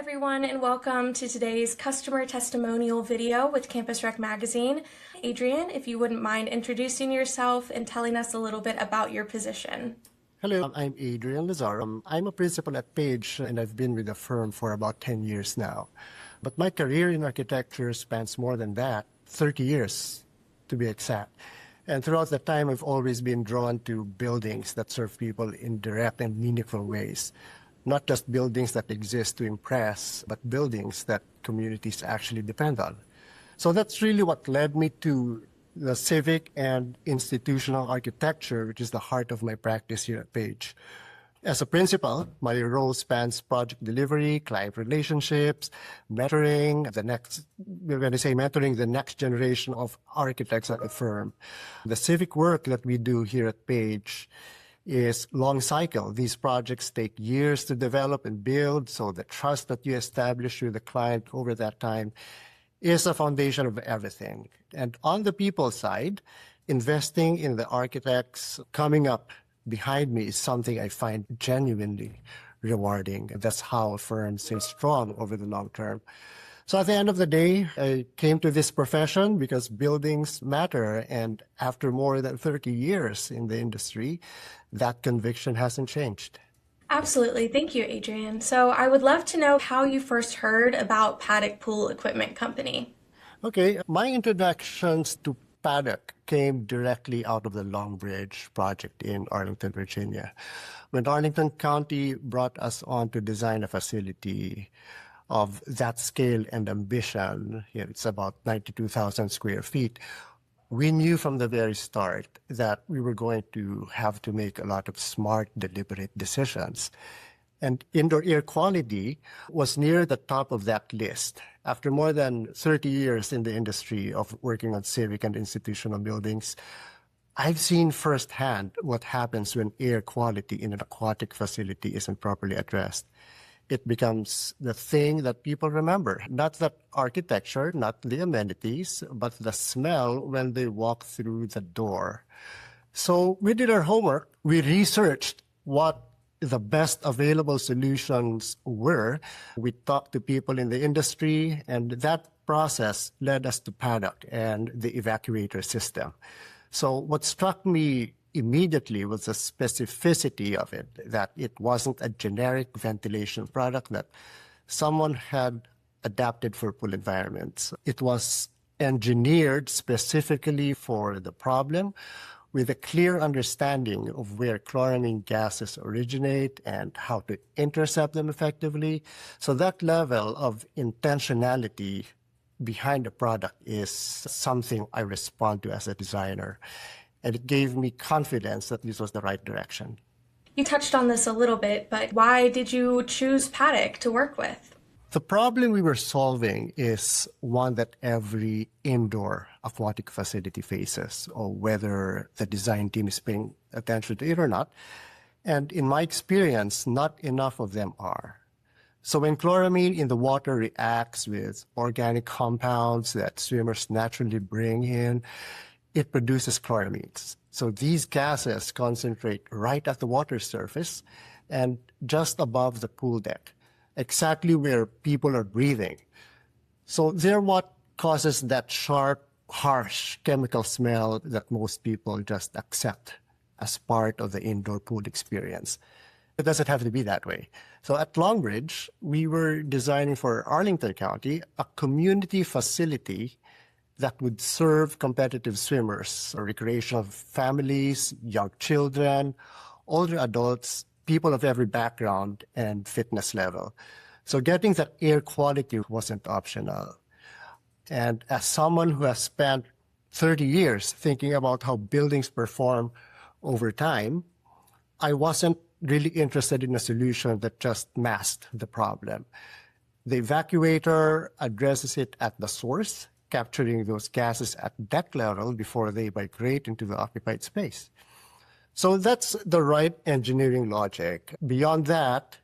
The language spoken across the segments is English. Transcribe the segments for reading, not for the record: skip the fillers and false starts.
everyone, and welcome to today's customer testimonial video with Campus Rec Magazine. Adrian, if you wouldn't mind introducing yourself and telling us a little bit about your position. Hello, I'm Adrian Lazaro. I'm a principal at Page, and I've been with the firm for about 10 years now. But my career in architecture spans more than that, 30 years to be exact. And throughout that time, I've always been drawn to buildings that serve people in direct and meaningful ways. Not just buildings that exist to impress, but buildings that communities actually depend on. So that's really what led me to the civic and institutional architecture, which is the heart of my practice here at Page. As a principal, my role spans project delivery, client relationships, mentoring the next generation of architects at the firm. The civic work that we do here at Page is long cycle. These projects take years to develop and build, so the trust that you establish with the client over that time is the foundation of everything. And on the people side, investing in the architects coming up behind me is something I find genuinely rewarding. That's how a firm stays strong over the long term. So at the end of the day, I came to this profession because buildings matter. And after more than 30 years in the industry, that conviction hasn't changed. Absolutely. Thank you, Adrian. So I would love to know how you first heard about Paddock Pool Equipment Company. Okay, my introductions to Paddock came directly out of the Long Bridge project in Arlington, Virginia. When Arlington County brought us on to design a facility of that scale and ambition, it's about 92,000 square feet, we knew from the very start that we were going to have to make a lot of smart, deliberate decisions. And indoor air quality was near the top of that list. After more than 30 years in the industry of working on civic and institutional buildings, I've seen firsthand what happens when air quality in an aquatic facility isn't properly addressed. It becomes the thing that people remember, not the architecture, not the amenities, but the smell when they walk through the door. So we did our homework. We researched what the best available solutions were. We talked to people in the industry, and that process led us to Paddock and the evacuator system. So what struck me immediately was the specificity of it, that it wasn't a generic ventilation product that someone had adapted for pool environments. It was engineered specifically for the problem with a clear understanding of where chloramine gases originate and how to intercept them effectively. So that level of intentionality behind the product is something I respond to as a designer. And it gave me confidence that this was the right direction. You touched on this a little bit, but why did you choose Paddock to work with? The problem we were solving is one that every indoor aquatic facility faces, or whether the design team is paying attention to it or not. And in my experience, not enough of them are. So when chloramine in the water reacts with organic compounds that swimmers naturally bring in, it produces chloramines. So these gases concentrate right at the water surface and just above the pool deck, exactly where people are breathing. So they're what causes that sharp, harsh chemical smell that most people just accept as part of the indoor pool experience. It doesn't have to be that way. So at Longbridge, we were designing for Arlington County a community facility that would serve competitive swimmers, or recreational families, young children, older adults, people of every background and fitness level. So getting that air quality wasn't optional. And as someone who has spent 30 years thinking about how buildings perform over time, I wasn't really interested in a solution that just masked the problem. The evacuator addresses it at the source, capturing those gases at deck level before they migrate into the occupied space. So that's the right engineering logic. Beyond that,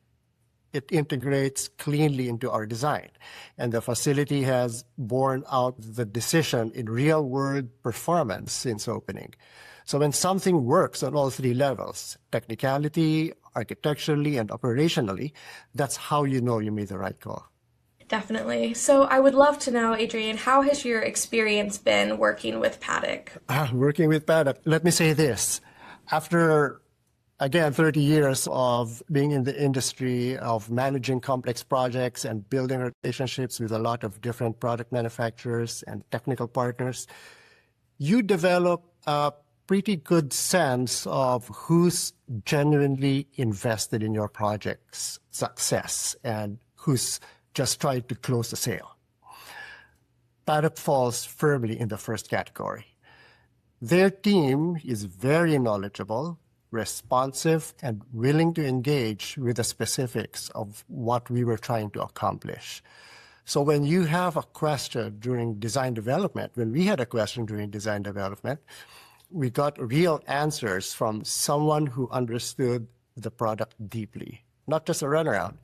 it integrates cleanly into our design. And the facility has borne out the decision in real-world performance since opening. So when something works on all three levels, technicality, architecturally, and operationally, that's how you know you made the right call. Definitely. So I would love to know, Adrian, how has your experience been working with Paddock? Working with Paddock, let me say this. After, again, 30 years of being in the industry, of managing complex projects and building relationships with a lot of different product manufacturers and technical partners, you develop a pretty good sense of who's genuinely invested in your project's success and who's just trying to close the sale. Paddock falls firmly in the first category. Their team is very knowledgeable, responsive, and willing to engage with the specifics of what we were trying to accomplish. So when you have a question during design development, when we had a question during design development, we got real answers from someone who understood the product deeply, not just a runaround.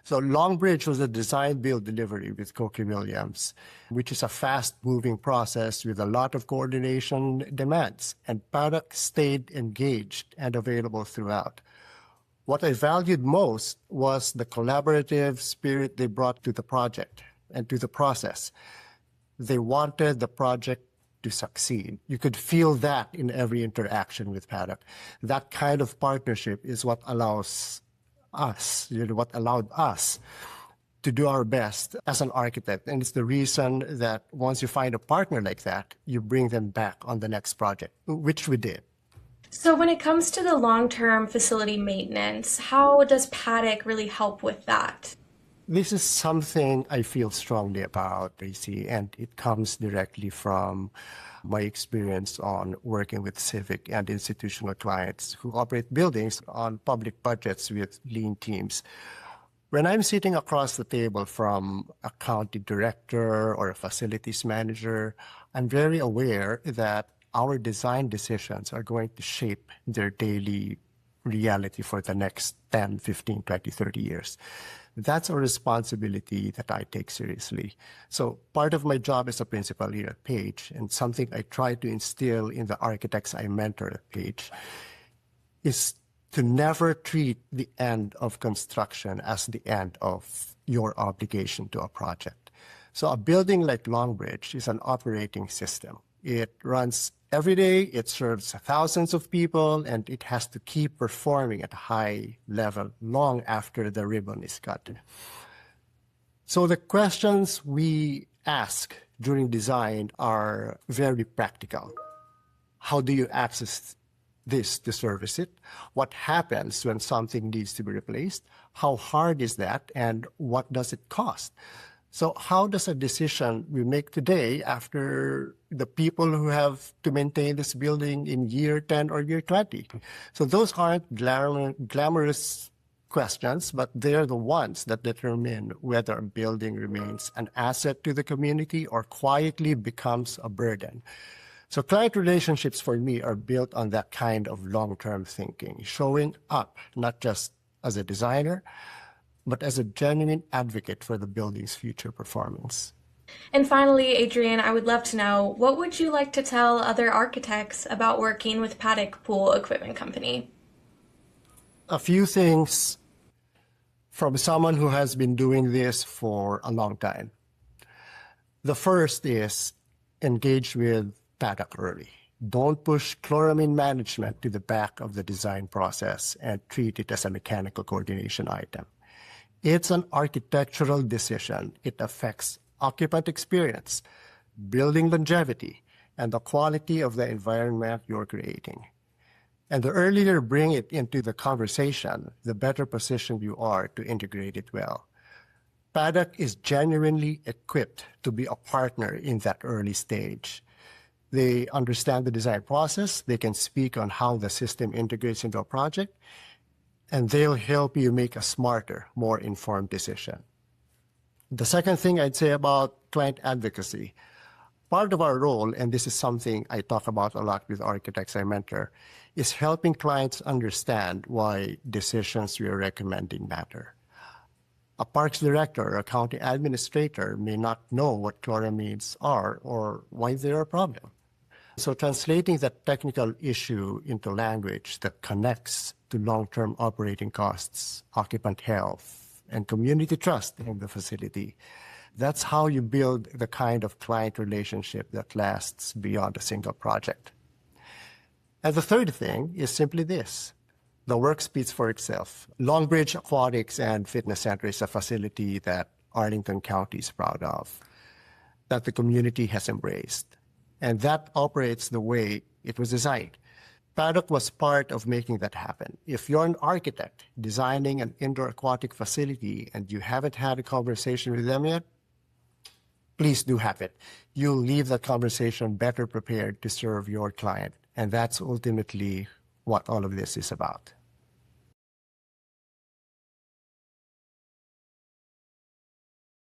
So Longbridge was a design, build, delivery with Cokie Williams, which is a fast-moving process with a lot of coordination demands, and Paddock stayed engaged and available throughout. What I valued most was the collaborative spirit they brought to the project and to the process. They wanted the project to succeed. You could feel that in every interaction with Paddock. That kind of partnership is what allows us, what allowed us to do our best as an architect. And it's the reason that once you find a partner like that, you bring them back on the next project, which we did. So when it comes to the long-term facility maintenance, how does Paddock really help with that? This is something I feel strongly about, Tracy, and it comes directly from my experience on working with civic and institutional clients who operate buildings on public budgets with lean teams. When I'm sitting across the table from a county director or a facilities manager, I'm very aware that our design decisions are going to shape their daily reality for the next 10, 15, 20, 30 years. That's a responsibility that I take seriously. So part of my job as a principal here at Page, and something I try to instill in the architects I mentor at Page, is to never treat the end of construction as the end of your obligation to a project. So a building like Longbridge is an operating system. It runs every day, it serves thousands of people, and it has to keep performing at a high level long after the ribbon is cut. So the questions we ask during design are very practical. How do you access this to service it? What happens when something needs to be replaced? How hard is that, and what does it cost? So how does a decision we make today after the people who have to maintain this building in year 10 or year 20? So those aren't glamorous questions, but they're the ones that determine whether a building remains an asset to the community or quietly becomes a burden. So client relationships for me are built on that kind of long-term thinking, showing up not just as a designer, but as a genuine advocate for the building's future performance. And finally, Adrian, I would love to know, what would you like to tell other architects about working with Paddock Pool Equipment Company? A few things from someone who has been doing this for a long time. The first is engage with Paddock early. Don't push chloramine management to the back of the design process and treat it as a mechanical coordination item. It's an architectural decision. It affects occupant experience, building longevity, and the quality of the environment you're creating. And the earlier you bring it into the conversation, the better positioned you are to integrate it well. Paddock is genuinely equipped to be a partner in that early stage. They understand the design process, they can speak on how the system integrates into a project, and they'll help you make a smarter, more informed decision. The second thing I'd say about client advocacy, part of our role, and this is something I talk about a lot with architects I mentor, is helping clients understand why decisions we are recommending matter. A parks director or a county administrator may not know what chloramines are or why they're a problem. So translating that technical issue into language that connects to long-term operating costs, occupant health, and community trust in the facility, That's how you build the kind of client relationship that lasts beyond a single project. And the third thing is simply this. The work speaks for itself. Longbridge Aquatics and Fitness Center is a facility that Arlington County is proud of, that the community has embraced, and that operates the way it was designed. Paddock was part of making that happen. If you're an architect designing an indoor aquatic facility and you haven't had a conversation with them yet, please do have it. You'll leave that conversation better prepared to serve your client. And that's ultimately what all of this is about.